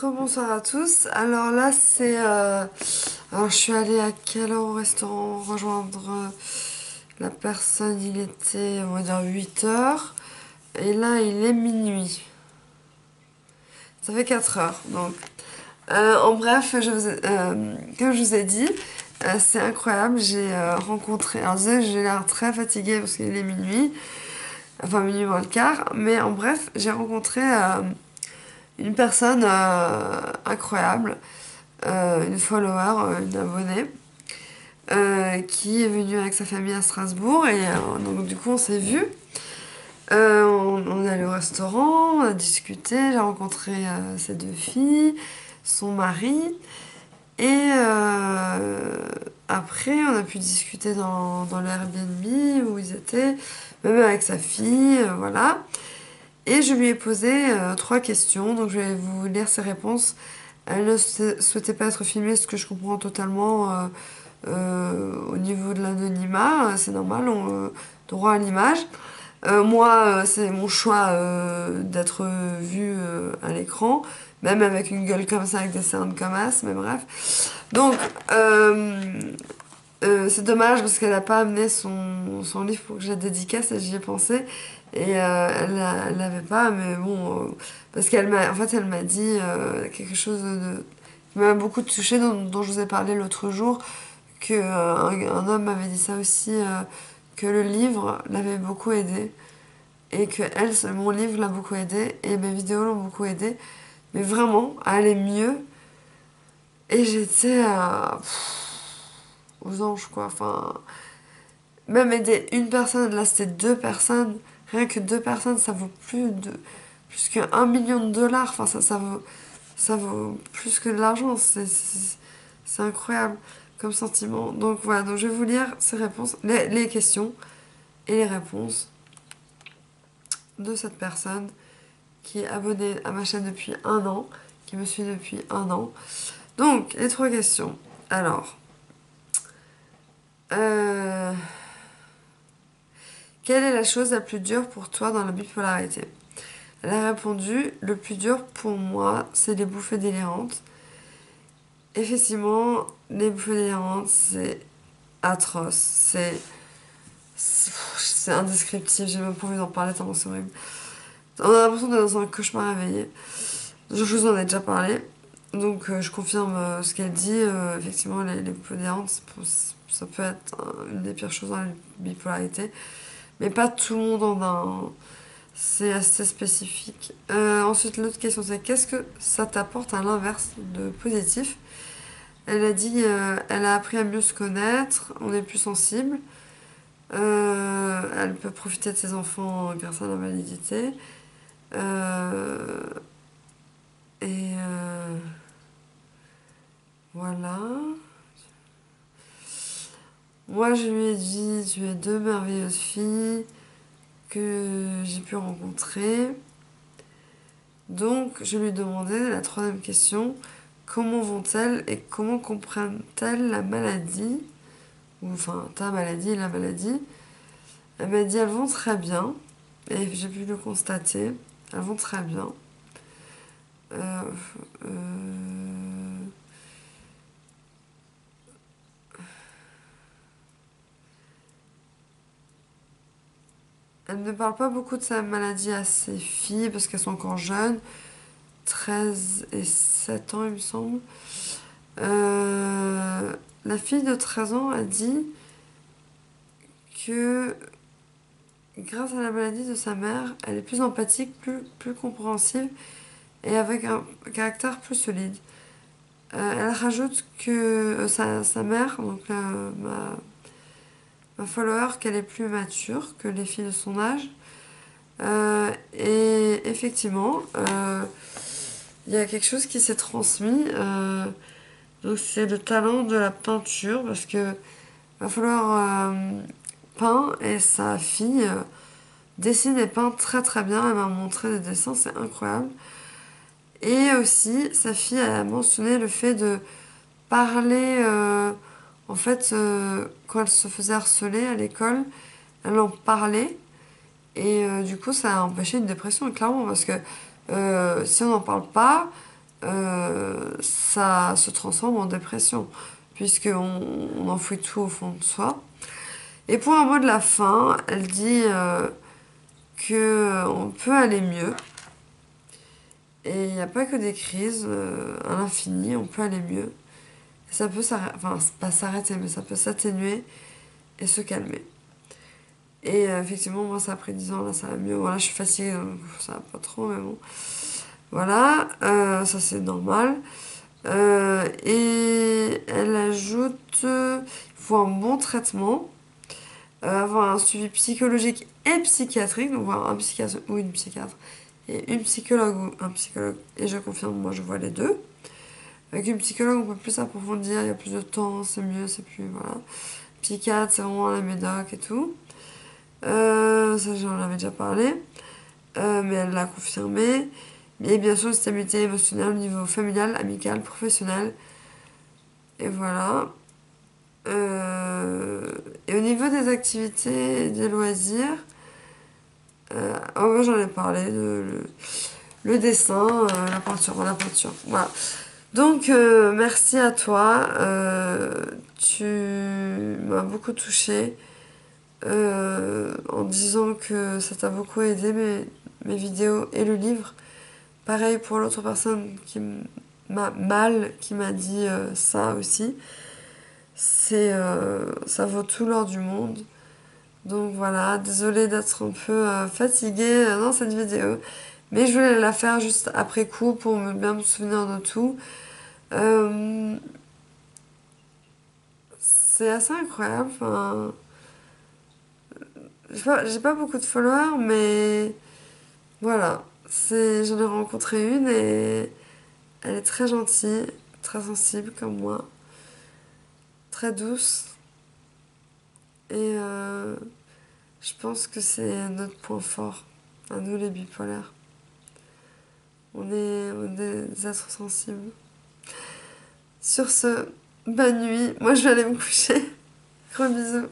Rebonsoir à tous. Alors là, alors je suis allée à quelle heure au restaurant rejoindre la personne? Il était, on va dire, 8 heures. Et là, il est minuit. Ça fait 4 heures. Donc, en bref, comme je vous ai dit, c'est incroyable. J'ai rencontré. Alors, désolé, j'ai l'air très fatiguée parce qu'il est minuit. Enfin, minuit moins le quart. Mais en bref, j'ai rencontré une personne incroyable. Une follower, une abonnée, qui est venue avec sa famille à Strasbourg et donc du coup on s'est vus. On est allé au restaurant, on a discuté, j'ai rencontré ses deux filles, son mari et après on a pu discuter dans l'Airbnb où ils étaient, même avec sa fille, voilà. Et je lui ai posé 3 questions, donc je vais vous lire ses réponses. Elle ne souhaitait pas être filmée, ce que je comprends totalement au niveau de l'anonymat. C'est normal, on droit à l'image. Moi, c'est mon choix d'être vue à l'écran, même avec une gueule comme ça, avec des cernes comme as, mais bref. Donc, c'est dommage parce qu'elle n'a pas amené son livre pour que je la dédicace et j'y ai pensé. Et elle l'avait pas, mais bon, parce elle m'a dit quelque chose qui m'a beaucoup touchée, dont je vous ai parlé l'autre jour, que un homme m'avait dit ça aussi, que le livre l'avait beaucoup aidé et que mon livre l'a beaucoup aidé et mes vidéos l'ont beaucoup aidé, mais vraiment à aller mieux. Et j'étais aux anges quoi. Enfin, même aider une personne, là c'était 2 personnes, rien que 2 personnes, ça vaut plus que 1 million de dollars. Enfin, ça vaut plus que de l'argent. C'est incroyable comme sentiment. Donc voilà, donc je vais vous lire ces réponses, les questions et les réponses de cette personne qui est abonnée à ma chaîne depuis un an, qui me suit depuis un an. Donc, les 3 questions. Alors, euh, quelle est la chose la plus dure pour toi dans la bipolarité? Elle a répondu, le plus dur pour moi, c'est les bouffées délirantes. Effectivement, les bouffées délirantes, c'est atroce. C'est indescriptible, j'ai même pas envie d'en parler tellement c'est horrible. On a l'impression d'être dans un cauchemar réveillé. Je vous en ai déjà parlé. Donc je confirme ce qu'elle dit. Effectivement, les bouffées délirantes, ça peut être une des pires choses dans la bipolarité. Mais pas tout le monde en a un. C'est assez spécifique. Ensuite, l'autre question, c'est qu'est-ce que ça t'apporte à l'inverse de positif? Elle a dit, elle a appris à mieux se connaître, on est plus sensible, elle peut profiter de ses enfants grâce à la validité. Euh, et voilà. Moi, je lui ai dit, tu es 2 merveilleuses filles que j'ai pu rencontrer. Donc, je lui ai demandé la troisième question, comment vont-elles et comment comprennent-elles la maladie? Ou enfin, ta maladie et la maladie. Elle m'a dit, elles vont très bien. Et j'ai pu le constater. Elles vont très bien. Euh, euh, Elle ne parle pas beaucoup de sa maladie à ses filles parce qu'elles sont encore jeunes. 13 et 7 ans, il me semble. La fille de 13 ans a dit que grâce à la maladie de sa mère, elle est plus empathique, plus compréhensive et avec un caractère plus solide. Elle rajoute que sa mère, donc ma follower, qu'elle est plus mature que les filles de son âge. Et effectivement, il y a quelque chose qui s'est transmis. Donc c'est le talent de la peinture parce que va falloir peint et sa fille dessine et peint très très bien. Elle m'a montré des dessins, c'est incroyable. Et aussi, sa fille a mentionné le fait de parler. En fait, quand elle se faisait harceler à l'école, elle en parlait. Et du coup, ça a empêché une dépression, clairement, parce que si on n'en parle pas, ça se transforme en dépression, puisqu'on enfouit tout au fond de soi. Et pour un mot de la fin, elle dit qu'on peut aller mieux. Et il n'y a pas que des crises, à l'infini, on peut aller mieux. Et ça peut s'arrêter, enfin, pas s'arrêter, mais ça peut s'atténuer et se calmer. Et effectivement, moi, ça a pris 10 ans, là, ça va mieux. Voilà, je suis fatiguée, donc ça va pas trop, mais bon. Voilà, ça c'est normal. Et elle ajoute, il faut un bon traitement, avoir un suivi psychologique et psychiatrique, donc voir un psychiatre ou une psychiatre, et une psychologue ou un psychologue, et je confirme, moi je vois les deux. Avec une psychologue, on peut plus approfondir, il y a plus de temps, c'est mieux, c'est plus, voilà. Psychiatre, c'est vraiment la médoc et tout. Ça, j'en avais déjà parlé, mais elle l'a confirmé. Et bien sûr, une stabilité émotionnelle au niveau familial, amical, professionnel. Et voilà. Et au niveau des activités et des loisirs, moi j'en ai parlé, le dessin, la peinture, la peinture. Voilà. Donc, merci à toi. Tu m'as beaucoup touchée en disant que ça t'a beaucoup aidé, mes vidéos et le livre. Pareil pour l'autre personne qui m'a dit ça aussi. Ça vaut tout l'or du monde. Donc voilà, désolée d'être un peu fatiguée dans cette vidéo. Mais je voulais la faire juste après coup pour bien me souvenir de tout. Euh, c'est assez incroyable. Enfin, j'ai pas beaucoup de followers, mais voilà. J'en ai rencontré une et elle est très gentille, très sensible comme moi, très douce. Et je pense que c'est notre point fort, à nous les bipolaires. On est des êtres sensibles. Sur ce, bonne nuit. Moi, je vais aller me coucher. Gros bisous.